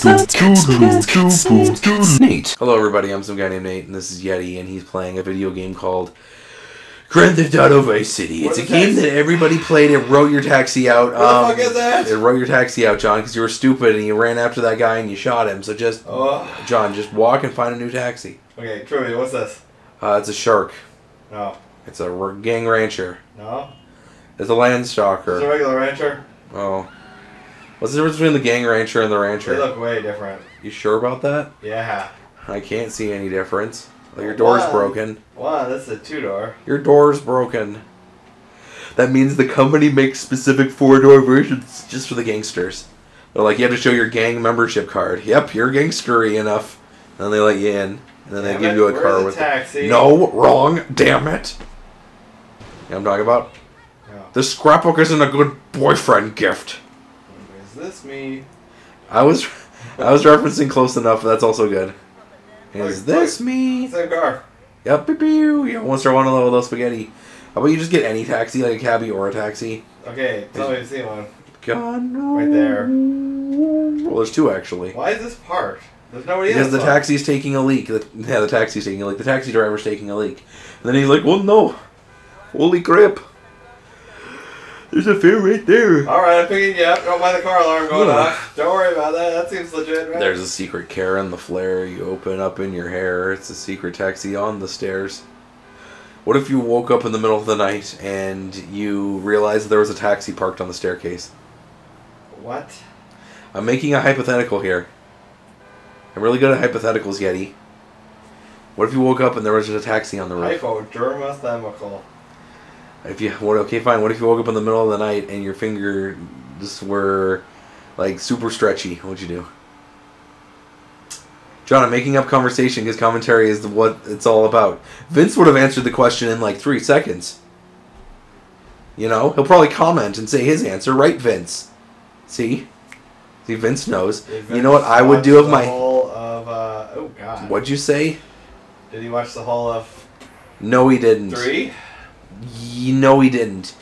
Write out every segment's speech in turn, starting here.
Nate. Hello everybody, I'm some guy named Nate, and this is Yeti, and he's playing a video game called Grand Theft Auto Vice City. It's a game that everybody played. It wrote your taxi out. What the fuck is that? It wrote your taxi out, John, because you were stupid and you ran after that guy and you shot him. So just, John, just walk and find a new taxi. Okay, trivia, what's this? It's a shark. No. It's a gang rancher. No. It's a land stalker. It's a regular rancher. Oh. What's the difference between the gang rancher and the rancher? They look way different. You sure about that? Yeah. I can't see any difference. Well, your door's broken. Wow, this is a two-door. Your door's broken. That means the company makes specific four-door versions just for the gangsters. They're like, you have to show your gang membership card. Yep, you're gangstery enough. And then they let you in. And then they give you a car with taxi? No, wrong. Damn it. You know what I'm talking about? No. This scrapbook isn't a good boyfriend gift. Is this me? I was referencing close enough, but that's also good. Is this me? Same car. Yep, pew. You want to start one of those spaghetti. How about you just get any taxi, like a cabbie or a taxi? Okay, tell me to see one. God, no. Right there. Well, there's two, actually. Why is this parked? There's nobody Because else. the taxi's taking a leak. The taxi's taking a leak. The taxi driver's taking a leak. And then he's like, well, no. Holy crap. There's a fare right there. Alright, I'm picking you up. Don't mind the car alarm going off. Don't worry about that. That seems legit, right? There's a secret Karen, the flare you open up in your hair. It's a secret taxi on the stairs. What if you woke up in the middle of the night and you realized there was a taxi parked on the staircase? What? I'm making a hypothetical here. I'm really good at hypotheticals, Yeti. What if you woke up and there was just a taxi on the roof? Hypodermathymical. Okay, fine. What if you woke up in the middle of the night and your fingers were like super stretchy? What'd you do? John, I'm making up conversation because commentary is what it's all about. Vince would have answered the question in like 3 seconds. You know, he'll probably comment and say his answer, right, Vince? See, Vince knows. You know what I would do if my whole of, oh God. What'd you say? Did he watch the whole of? No, he didn't. 3? No, he didn't.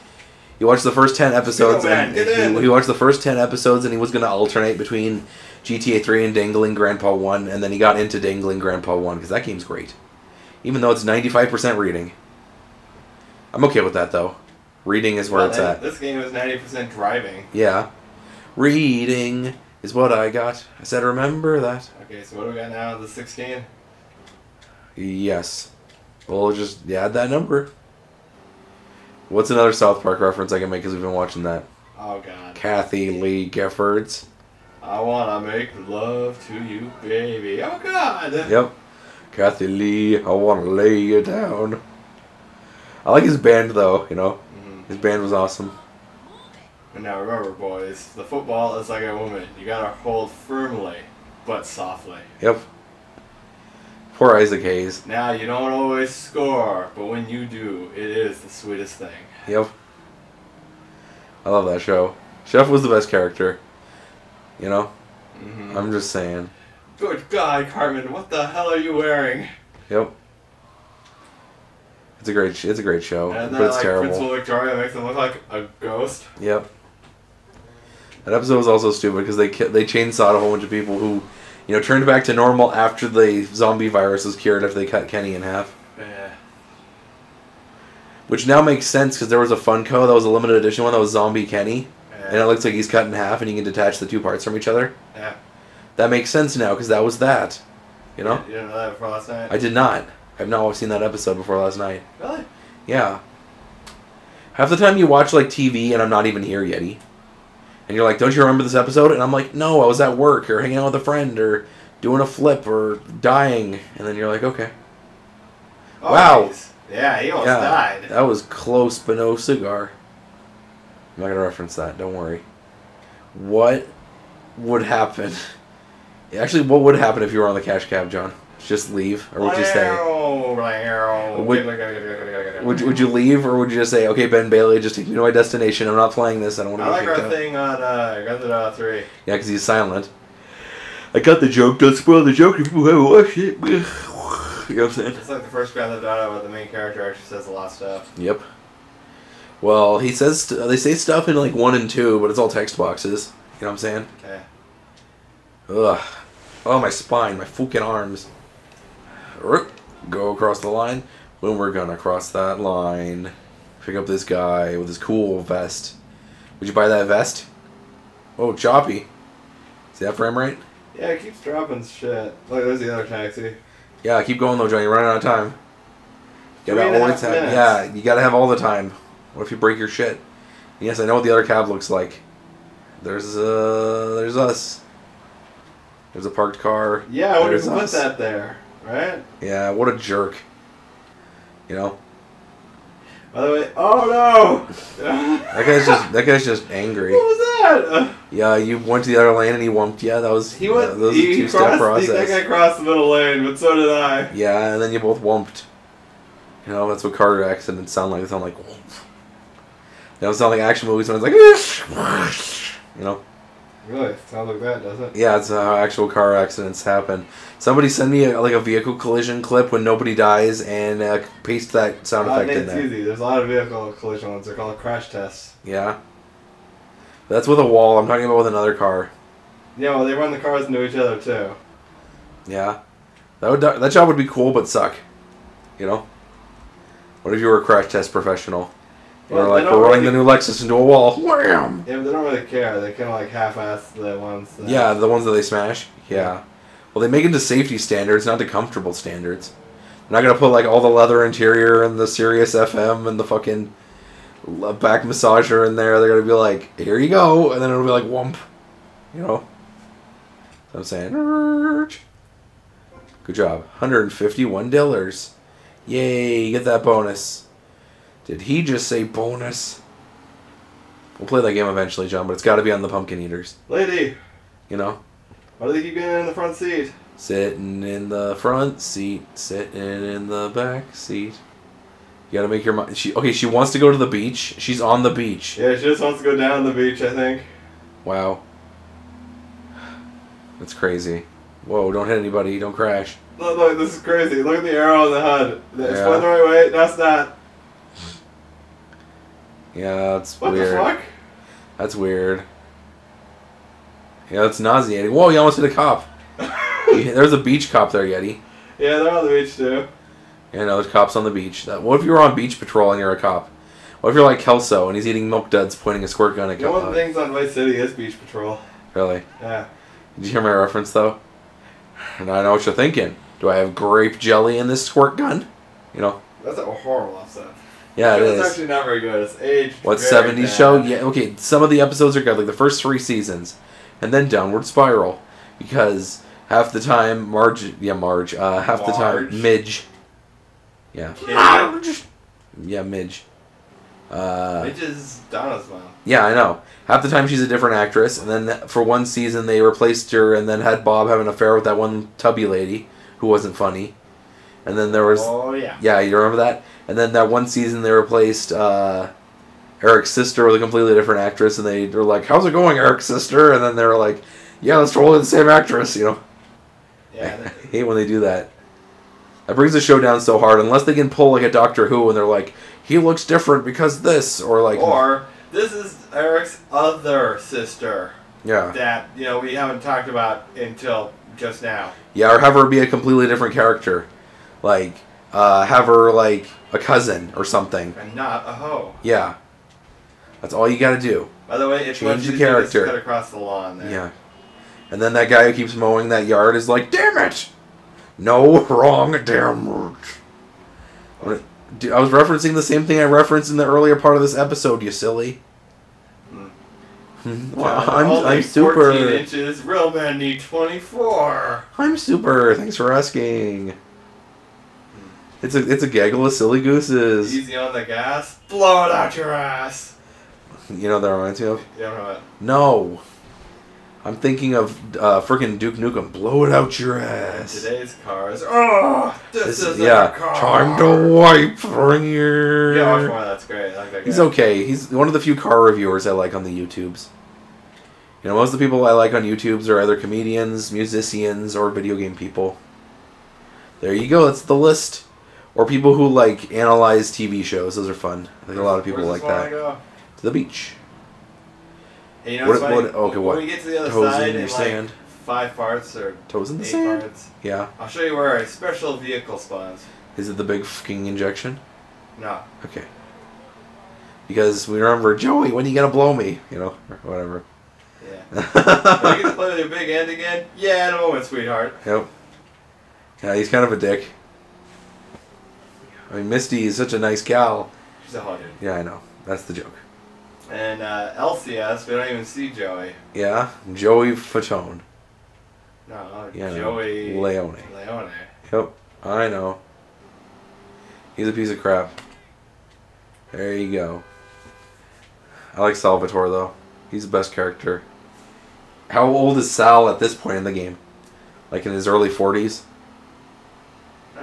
He watched the first 10 episodes. He watched the first 10 episodes, and he was going to alternate between GTA 3 and Dangling Grandpa 1, and then he got into Dangling Grandpa 1 because that game's great, even though it's 95% reading. I'm okay with that though. Reading is where it's at. This game is 90% driving. Yeah, reading is what I got. I said, remember that. Okay, so what do we got now? The 16. Yes. We'll just add that number. What's another South Park reference I can make because we've been watching that? Oh, God. Kathy Lee Giffords. I want to make love to you, baby. Oh, God. Yep. Kathy Lee, I want to lay you down. I like his band, though, you know. His band was awesome. And now remember, boys, the football is like a woman. You got to hold firmly, but softly. Yep. Poor Isaac Hayes. Now, you don't always score, but when you do, it is the sweetest thing. Yep. I love that show. Chef was the best character. You know? I'm just saying. Good God, Carmen, what the hell are you wearing? Yep. It's a great show, and but it's like, terrible. Principal Victoria makes him look like a ghost. Yep. That episode was also stupid because they chainsawed a whole bunch of people who, you know, turned back to normal after the zombie virus was cured after they cut Kenny in half. Yeah. Which now makes sense because there was a Funko that was a limited edition one that was Zombie Kenny. Yeah. And it looks like he's cut in half and you can detach the two parts from each other. Yeah. That makes sense now because that was that. You know? You didn't know that before last night? I did not. I've not seen that episode before last night. Really? Yeah. Half the time you watch like TV and I'm not even here, Yeti. And you're like, don't you remember this episode? And I'm like, no, I was at work or hanging out with a friend or doing a flip or dying. And then you're like, okay. Oh, wow. Geez. Yeah, he almost died. That was close, but no cigar. I'm not going to reference that. Don't worry. What would happen? Actually, what would happen if you were on the cash cab, John? Just leave? Or would you stay? Would you leave, or would you just say, okay, Ben Bailey, just take me to my destination. I'm not playing this. I don't want to get kicked out. I like our thing on Grand Theft Auto 3. Yeah, because he's silent. I got the joke. Don't spoil the joke if people haven't watched it. You know what I'm saying? It's like the first Grand Theft Auto where the main character actually says a lot of stuff. Yep. Well, he says they say stuff in like 1 and 2, but it's all text boxes. You know what I'm saying? Okay. Ugh. Oh, my spine, my fucking arms. Go across the line. When we're gonna cross that line. Pick up this guy with his cool vest. Would you buy that vest? Oh, choppy. See that frame rate? Yeah, it keeps dropping shit. Look, there's the other taxi. Yeah, keep going though, Johnny. You're running out of time. You gotta 3.5 always have, minutes. yeah, you gotta have all the time. What if you break your shit? Yes, I know what the other cab looks like. There's us. There's a parked car. Yeah, I wonder There's who put us. that there, right? Yeah, what a jerk. You know? By the way, oh no! That guy's just angry. What was that? Yeah, you went to the other lane and he wumped you. That was He went. that was a He two-step crossed. process. That guy crossed the middle lane, but so did I. Yeah, and then you both wumped. You know, that's what car accidents sound like. They sound like whoomph. They don't sound like action movies when it's like, you know? Really? Sounds like that, doesn't it? Yeah, it's how actual car accidents happen. Somebody send me a vehicle collision clip when nobody dies and paste that sound effect in It's there. easy. There's a lot of vehicle collision ones. They're called crash tests. Yeah. That's with a wall. I'm talking about with another car. Yeah, well, they run the cars into each other too. Yeah. That job would be cool, but suck. You know? What if you were a crash test professional? Well, Or like, they don't we're running really- the new Lexus into a wall. Wham! Yeah, but they don't really care. They kind of like half-ass the ones. That... Yeah, the ones that they smash. Yeah. Well, they make it to safety standards, not to comfortable standards. They're not gonna put like all the leather interior and the Sirius FM and the fucking back massager in there. They're gonna be like, here you go, and then it'll be like whump. You know. So I'm saying, good job, $151. Yay! You get that bonus. Did he just say bonus? We'll play that game eventually, John, but it's got to be on the Pumpkin Eaters. Lady, You know. why do they keep getting in the front seat? Sitting in the front seat, sitting in the back seat. You gotta make your mind. She wants to go to the beach. She's on the beach. Yeah, she just wants to go down the beach, I think. Wow. That's crazy. Whoa, don't hit anybody. Don't crash. Look, this is crazy. Look at the arrow on the HUD. It's Yeah. going the right way. No, it's not. Yeah, that's What weird. the fuck? That's weird. Yeah, that's nauseating. Whoa, you almost hit a cop. There's a beach cop there, Yeti. Yeah, they're on the beach too. Yeah, no, there's cops on the beach. What if you were on beach patrol and you're a cop? What if you're like Kelso and he's eating milk duds pointing a squirt gun at You know, one of the cops? things on Vice City is beach patrol. Really? Yeah. Did you hear my reference, though? And I know what you're thinking. Do I have grape jelly in this squirt gun? You know? That's a horrible episode. Yeah, it It's is. actually not very good. It's aged What, very 70s bad. show? Yeah, okay, some of the episodes are good, like the first 3 seasons. And then Downward Spiral. Because half the time, half the Marge? time, Midge. Yeah. Kid. Marge! Yeah, Midge. Midge is Donna's mom. Yeah, I know. Half the time she's a different actress, and then for one season they replaced her and then had Bob have an affair with that one tubby lady who wasn't funny. And then there was... Oh, yeah. Yeah, you remember that? And then that one season they replaced Eric's sister with a completely different actress, and they were like, how's it going, Eric's sister? And then they were like, yeah, that's totally the same actress, you know? Yeah. I hate when they do that. That brings the show down so hard, unless they can pull like a Doctor Who and they're like, he looks different because this, or like... Or, this is Eric's other sister Yeah. that, you know, we haven't talked about until just now. Yeah, or have her be a completely different character. Like, have her, like, a cousin or something. And not a hoe. Yeah. That's all you gotta do. By the way, it's Change what the you character. cut across the lawn there. Yeah. And then that guy who keeps mowing that yard is like, damn it! No, wrong, damn it. Dude, I was referencing the same thing I referenced in the earlier part of this episode, you silly. Well, I'm super. 14 inches. Real men need 24. I'm super. Thanks for asking. It's a gaggle of silly gooses. Easy on the gas. Blow it out your ass. You know what that reminds me of? You don't know it. No. I'm thinking of frickin' Duke Nukem. Blow it out your ass. Today's cars. Oh, this is yeah. a car. Time to wipe for you. Yeah, watch more. That's great. I like that guy. He's okay. He's one of the few car reviewers I like on the YouTubes. You know, most of the people I like on YouTubes are either comedians, musicians, or video game people. There you go. That's the list. Or people who like analyze TV shows. Those are fun. I think a lot of people like that. Go? To the beach. Hey, you know what's funny? Okay, what? When we get to the other Toes side in your in sand. 5 parts or Toes in the 8 sand? parts. Yeah. I'll show you where a special vehicle spawns. Is it the big fucking injection? No. Okay. Because we remember, Joey, when are you gonna blow me? You know, or whatever. Yeah. Do I get to play with your big end again? Yeah, in a moment, sweetheart. Yep. Yeah, he's kind of a dick. I mean, Misty is such a nice gal. She's a hot dude. Yeah, I know. That's the joke. And LCS, we don't even see Joey. Yeah, Joey Fatone. No, Yeah, Joey Leone. Leone. Yep, I know. He's a piece of crap. There you go. I like Salvatore, though. He's the best character. How old is Sal at this point in the game? Like in his early 40s?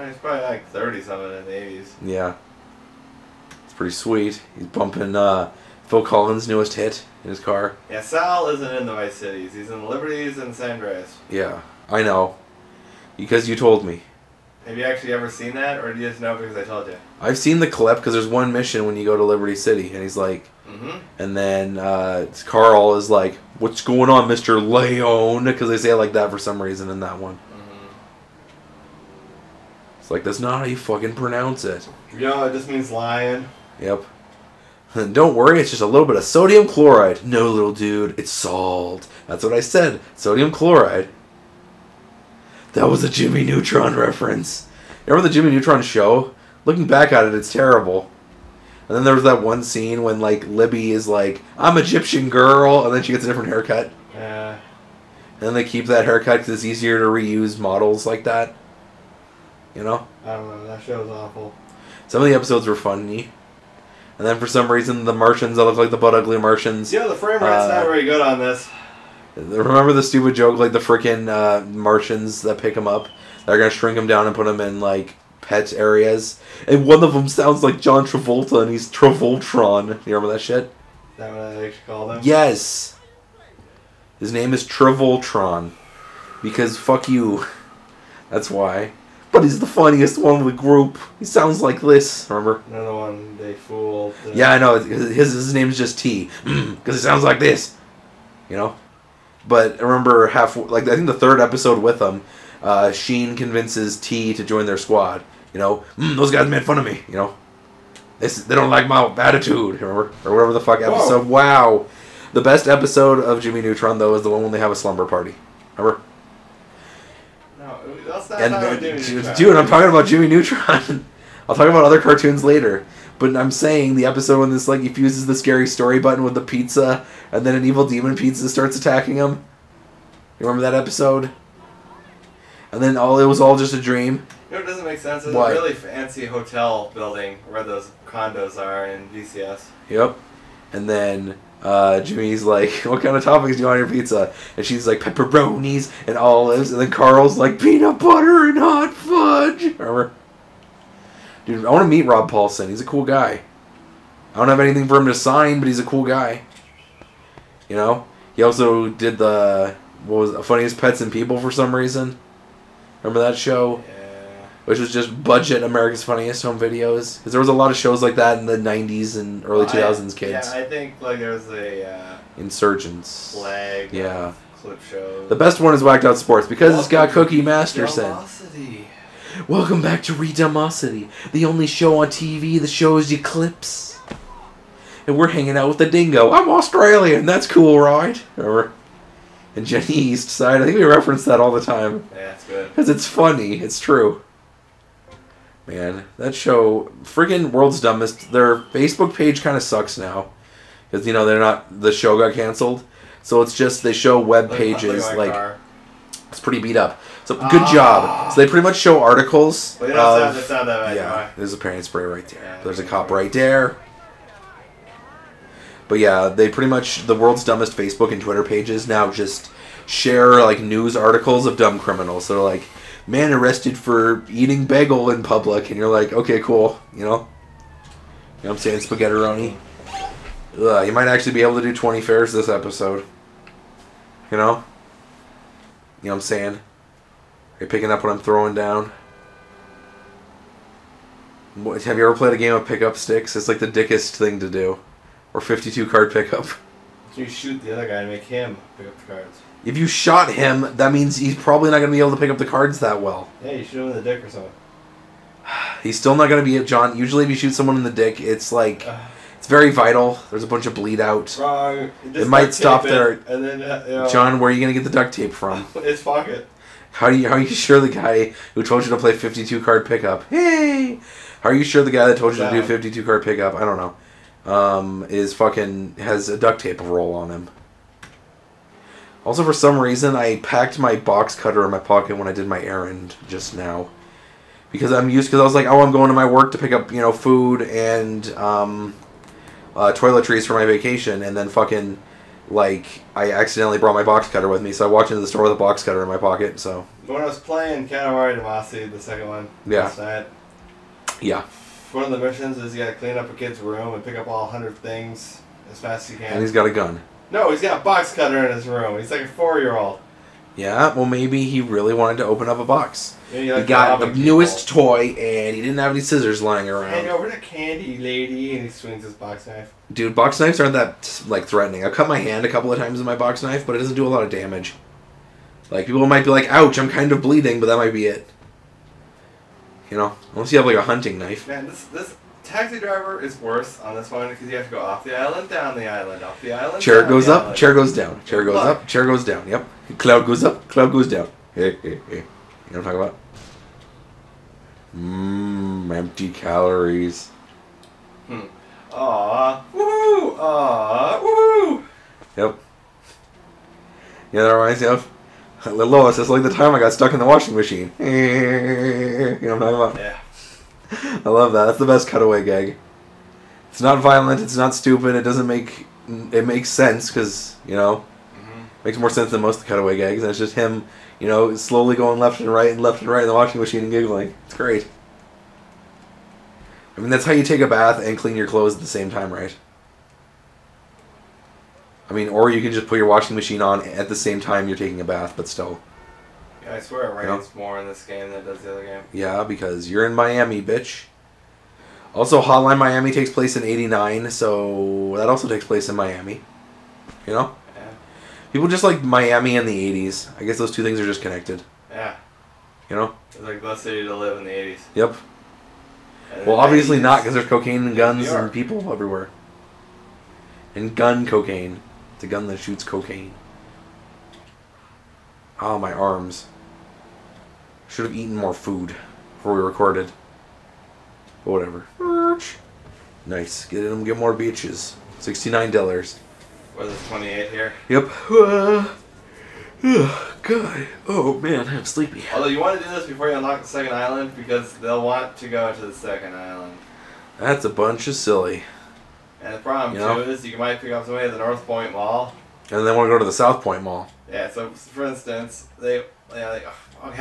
He's probably like 30-something in the 80s. Yeah. It's pretty sweet. He's bumping Phil Collins' newest hit in his car. Yeah, Sal isn't in the Vice Cities. He's in the Liberties and San Andreas. Yeah, I know. Because you told me. Have you actually ever seen that, or do you just know because I told you? I've seen the clip because there's one mission when you go to Liberty City, and he's like, Mm-hmm. and then Carl is like, "What's going on, Mr. Leone?" Because they say it like that for some reason in that one. Mm-hmm. It's like, that's not how you fucking pronounce it. No, it just means lion. Yep. And don't worry, it's just a little bit of sodium chloride. No, little dude, it's salt. That's what I said. Sodium chloride. That was a Jimmy Neutron reference. Remember the Jimmy Neutron show? Looking back at it, it's terrible. And then there was that one scene when, like, Libby is like, "I'm Egyptian girl," and then she gets a different haircut. Yeah. And then they keep that haircut because it's easier to reuse models like that. You know? I don't know. That show was awful. Some of the episodes were funny. And then for some reason, the Martians that look like the butt ugly Martians. Yeah, the frame rate's not very good on this. Remember the stupid joke, like the frickin' Martians that pick them up? They're gonna shrink them down and put them in, like, pet areas. And one of them sounds like John Travolta, and he's Travoltron. You remember that shit? Is that what I actually call them? Yes. His name is Travoltron. Because fuck you. That's why. But he's the funniest one of the group. He sounds like this. Remember? Another one they fooled. Yeah, I know. His name's just T. Because it sounds like this. You know? But I remember I think the third episode with him, Sheen convinces T to join their squad. You know? Those guys made fun of me. You know? They don't like my attitude. Remember? Or whatever the fuck episode. Whoa. Wow. The best episode of Jimmy Neutron, though, is the one when they have a slumber party. Remember? No, that's not how Jimmy Neutron. Dude, I'm talking about Jimmy Neutron. I'll talk about other cartoons later. But I'm saying the episode when this, like, he fuses the scary story button with the pizza, and then an evil demon pizza starts attacking him. You remember that episode? And then it was all just a dream. You know what doesn't make sense? It's What? a really fancy hotel building where those condos are in VCS. Yep. And then Jimmy's like, "What kind of toppings do you want on your pizza?" And she's like, "Pepperonis and olives." And then Carl's like, "Peanut butter and hot fudge." Remember? Dude, I want to meet Rob Paulson. He's a cool guy. I don't have anything for him to sign, but he's a cool guy. You know? He also did Funniest Pets and People for some reason. Remember that show? Yeah. Which was just budget America's Funniest Home Videos. Because there was a lot of shows like that in the 90s and early 2000s kids. Yeah, I think like there was a Insurgents. flag. Yeah. Clip show. The best one is Whacked Out Sports because it's got Cookie Masterson. Velocity. Welcome back to Redumosity, the only show on TV that shows you clips. And we're hanging out with the dingo. I'm Australian. That's cool, right? Remember? And Jenny Eastside. I think we reference that all the time. Yeah, it's good. Because it's funny. It's true. Man, that show, friggin' World's Dumbest, their Facebook page kind of sucks now. Because, you know, the show got canceled. So it's just, they show web pages, like, it's pretty beat up. So, good job. So they pretty much show articles Well, that's not that bad. yeah, there's a parent spray right there. Yeah, There's a cop right there. But yeah, they pretty much, the World's Dumbest Facebook and Twitter pages now just share, like, news articles of dumb criminals. So they're like, man arrested for eating bagel in public. And you're like, okay, cool. You know? You know what I'm saying? Spaghettironi. You might actually be able to do 20 fairs this episode. You know? You know what I'm saying? Are you picking up what I'm throwing down? Have you ever played a game of pickup sticks? It's like the dickest thing to do. Or 52 card pickup. So you shoot the other guy and make him pick up the cards. If you shot him, that means he's probably not going to be able to pick up the cards that well. Yeah, you shoot him in the dick or something. He's still not going to be a John. Usually if you shoot someone in the dick, it's like... It's very vital. There's a bunch of bleed out. Wrong. It might stop there. And then, you know, John, where are you going to get the duct tape from? His pocket. How are you sure the guy who told you to play 52 card pickup? Hey! How are you sure the guy that told you to do 52 card pickup? I don't know. Has a duct tape roll on him. Also, for some reason, I packed my box cutter in my pocket when I did my errand just now. Because I was like, oh, I'm going to my work to pick up, you know, food and, toiletries for my vacation, and then fucking, like, I accidentally brought my box cutter with me, so I walked into the store with a box cutter in my pocket, so. When I was playing Katamari Damacy, the second one, last night, yeah. One of the missions is you gotta clean up a kid's room and pick up all 100 things as fast as you can. And he's got a gun. No, he's got a box cutter in his room. He's like a 4-year-old. Yeah, well, maybe he really wanted to open up a box. Maybe he got the newest toy, and he didn't have any scissors lying around. Hand over to Candy Lady, and he swings his box knife. Dude, box knives aren't that, like, threatening. I've cut my hand a couple of times with my box knife, but it doesn't do a lot of damage. Like, people might be like, ouch, I'm kind of bleeding, but that might be it. You know? Unless you have, like, a hunting knife. Man, this taxi driver is worse on this one, because you have to go off the island, down the island, off the island, chair goes up, chair goes down. Chair goes up, chair goes down. Yep. Cloud goes up, cloud goes down. Hey. You know what I'm talking about? Empty calories. Aww. Woohoo! Aww. Woohoo! Yep. Yeah, that reminds me of Lois. It's like the time I got stuck in the washing machine. You know what I'm talking about? Yeah. I love that. That's the best cutaway gag. It's not violent. It's not stupid. It doesn't make... It makes sense because, you know... Makes more sense than most of the cutaway gags. And it's just him, you know, slowly going left and right in the washing machine and giggling. It's great. I mean, that's how you take a bath and clean your clothes at the same time, right? I mean, or you can just put your washing machine on at the same time you're taking a bath, but still. Yeah, I swear it rains more in this game than it does the other game. Yeah, because you're in Miami, bitch. Also, Hotline Miami takes place in '89, so that also takes place in Miami. You know? Yeah. People just like Miami in the '80s. I guess those two things are just connected. Yeah. You know? It's like the best city to live in the '80s. Yep. Well, obviously not, because there's cocaine and guns and people everywhere. And gun cocaine. It's a gun that shoots cocaine. Oh, my arms. Should have eaten more food before we recorded. But whatever. Nice. Get more beaches. $69. What is this, 28 here? Yep. God. Oh, man, I'm sleepy. Although you want to do this before you unlock the second island, because they'll want to go to the second island. That's a bunch of silly. And the problem, too, is you might pick up somebody at the North Point Mall. And they want to go to the South Point Mall. Yeah, so, for instance, how do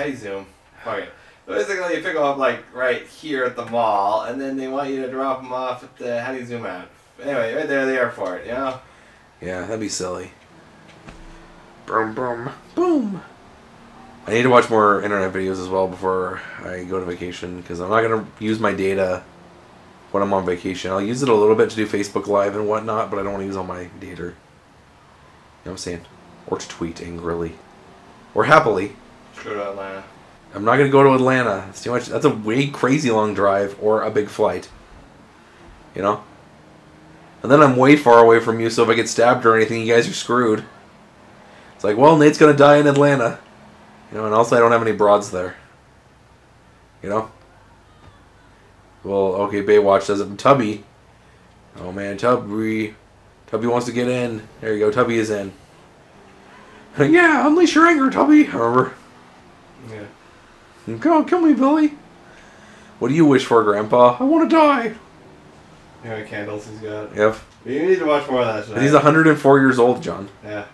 you zoom? Okay. So basically, you pick them up, like, right here at the mall, and then they want you to drop them off at the... How do you zoom out? Anyway, right there at the airport, you know? Yeah, that'd be silly. Boom, boom, boom. I need to watch more internet videos as well before I go to vacation, because I'm not going to use my data when I'm on vacation. I'll use it a little bit to do Facebook Live and whatnot, but I don't want to use all my data. You know what I'm saying? Or to tweet angrily. Or happily. Go to Atlanta. I'm not going to go to Atlanta. It's too much. That's a way crazy long drive or a big flight. You know? And then I'm way far away from you, so if I get stabbed or anything, you guys are screwed. It's like, well, Nate's going to die in Atlanta. You know, and also I don't have any broads there. You know? Well, okay, Baywatch does it. Tubby. Oh, man, Tubby. Tubby wants to get in. There you go, Tubby is in. Yeah, unleash your anger, Tubby. Remember? Yeah. Come on, kill me, Billy. What do you wish for, Grandpa? I want to die. You know how many candles he's got? Yep. You need to watch more of that tonight. He's 104 years old, John. Yeah.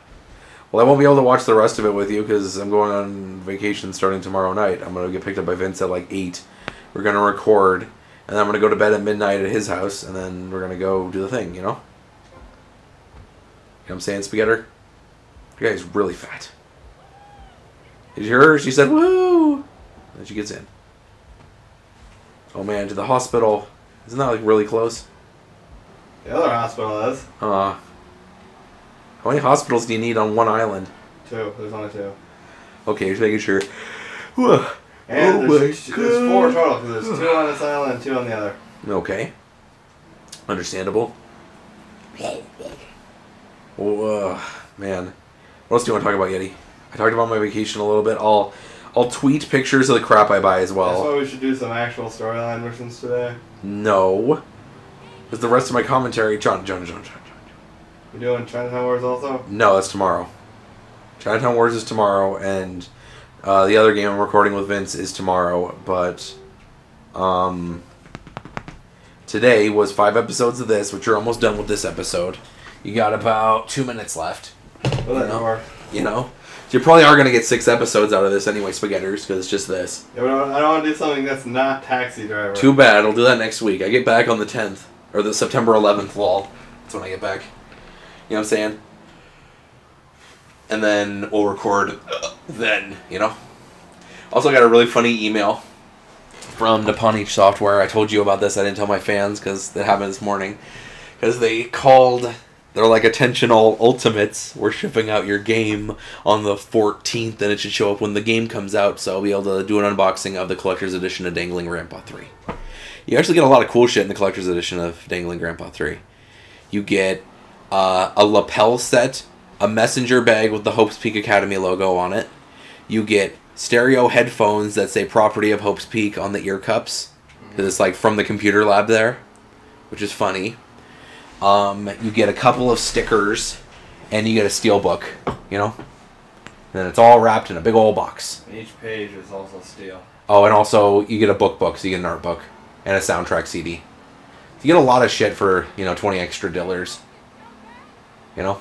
Well, I won't be able to watch the rest of it with you because I'm going on vacation starting tomorrow night. I'm going to get picked up by Vince at like 8. We're going to record, and then I'm going to go to bed at midnight at his house, and then we're going to go do the thing, you know? You know what I'm saying, Spaghetti? The guy's really fat. Did you hear her? She said, woo! And she gets in. Oh man, to the hospital. Isn't that like really close? The other hospital is. How many hospitals do you need on one island? 2. There's only 2. Okay, just making sure. And there's 4 total, because there's 2 on this island and 2 on the other. Okay. Understandable. Oh, man. What else do you want to talk about, Yeti? I talked about my vacation a little bit. I'll tweet pictures of the crap I buy as well. That's why we should do some actual storyline missions today. No. Because the rest of my commentary... John. We doing Chinatown Wars also? No, that's tomorrow. Chinatown Wars is tomorrow, and the other game I'm recording with Vince is tomorrow, but today was 5 episodes of this, which you're almost done with this episode. You got about 2 minutes left. You know? So you probably are going to get 6 episodes out of this anyway, Spaghetters, because it's just this. Yeah, but I don't want to do something that's not Taxi Driver. Too bad. I'll do that next week. I get back on the 10th, or the September 11th lol. That's when I get back. You know what I'm saying? And then we'll record then, you know? Also got a really funny email from Nippon Software. I told you about this. I didn't tell my fans because it happened this morning. Because they called... They're like, attention all ultimates. We're shipping out your game on the 14th, and it should show up when the game comes out, so I'll be able to do an unboxing of the Collector's Edition of Dangling Grandpa 3. You actually get a lot of cool shit in the Collector's Edition of Dangling Grandpa 3. You get a lapel set, a messenger bag with the Hope's Peak Academy logo on it. You get stereo headphones that say property of Hope's Peak on the ear cups, because it's like from the computer lab there, which is funny. You get a couple of stickers, and you get a steel book, you know? And it's all wrapped in a big old box. And each page is also steel. Oh, and also you get a book, so you get an art book, and a soundtrack CD. You get a lot of shit for, 20 extra dillars. You know?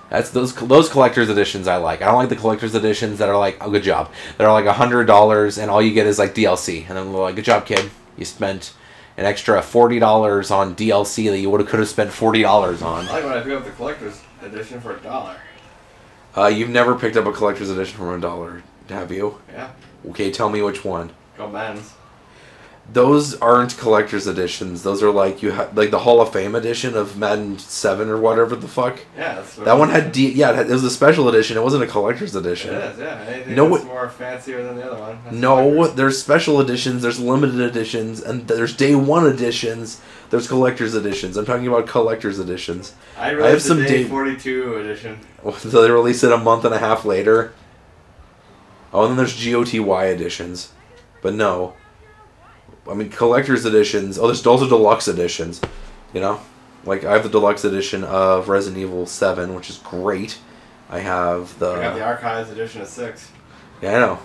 That's those collector's editions I like. I don't like the collector's editions that are like, oh, good job. They're like $100, and all you get is like DLC. And then they're like, good job, kid. You spent an extra $40 on DLC that you could have spent $40 on. I like when I pick up the collector's edition for $1. You've never picked up a collector's edition for $1, have you? Yeah. Okay, tell me which one. Go Men's. Those aren't collector's editions. Those are like like the Hall of Fame edition of Madden 7 or whatever the fuck. Yeah, that's what that one had it was a special edition. It wasn't a collector's edition. It is, yeah. Anything that's more fancier than the other one. No, there's special editions, there's limited editions, and there's day 1 editions. There's collector's editions. I'm talking about collector's editions. I have some day 42 edition. So they release it a month and a half later. Oh, and then there's GOTY editions. But no. I mean, collector's editions. Oh, there's also deluxe editions. You know? Like, I have the deluxe edition of Resident Evil 7, which is great. I have the... I got the Archives edition of 6. Yeah, I know.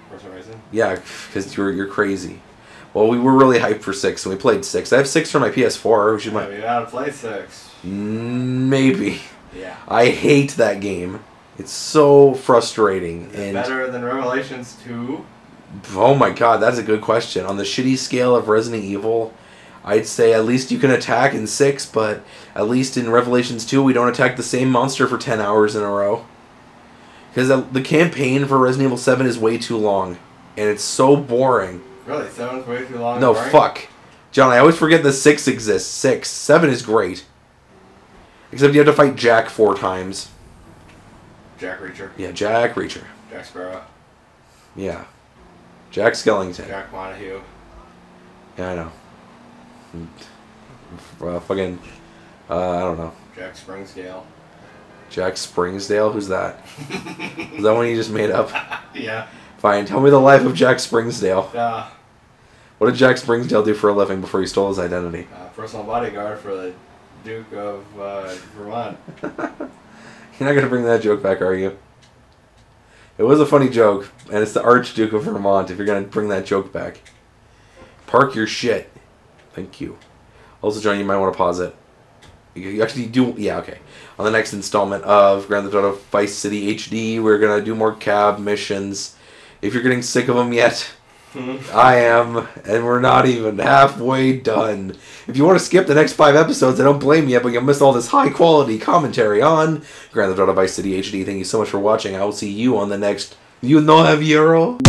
For some reason. Yeah, because you're crazy. Well, we were really hyped for 6, and we played 6. I have 6 for my PS4. Which you gotta play 6. Maybe. Yeah. I hate that game. It's so frustrating. Is it better than Revelations 2? Oh my god, that's a good question. On the shitty scale of Resident Evil, I'd say at least you can attack in 6, but at least in Revelations 2 we don't attack the same monster for 10 hours in a row. Because the campaign for Resident Evil 7 is way too long, and it's so boring. Really? 7's way too long? No, fuck. John, I always forget that 6 exists. 7 is great. Except you have to fight Jack 4 times. Jack Reacher. Yeah, Jack Reacher. Jack Sparrow. Yeah. Jack Skellington. Jack Montague. Yeah, I know. Fucking... I don't know. Jack Springsdale. Jack Springsdale? Who's that? Is that one you just made up? Yeah. Fine, tell me the life of Jack Springsdale. Yeah. What did Jack Springsdale do for a living before he stole his identity? Personal bodyguard for the Duke of Vermont. You're not going to bring that joke back, are you? It was a funny joke, and it's the Archduke of Vermont if you're going to bring that joke back. Park your shit. Thank you. Also, John, you might want to pause it. You actually do... Yeah, okay. On the next installment of Grand Theft Auto Vice City HD, we're going to do more cab missions. If you're getting sick of them yet, I am, and we're not even halfway done. If you want to skip the next 5 episodes, I don't blame you, but you'll miss all this high-quality commentary on Grand Theft Auto Vice City HD. Thank you so much for watching. I will see you on the next... You know, have Euro?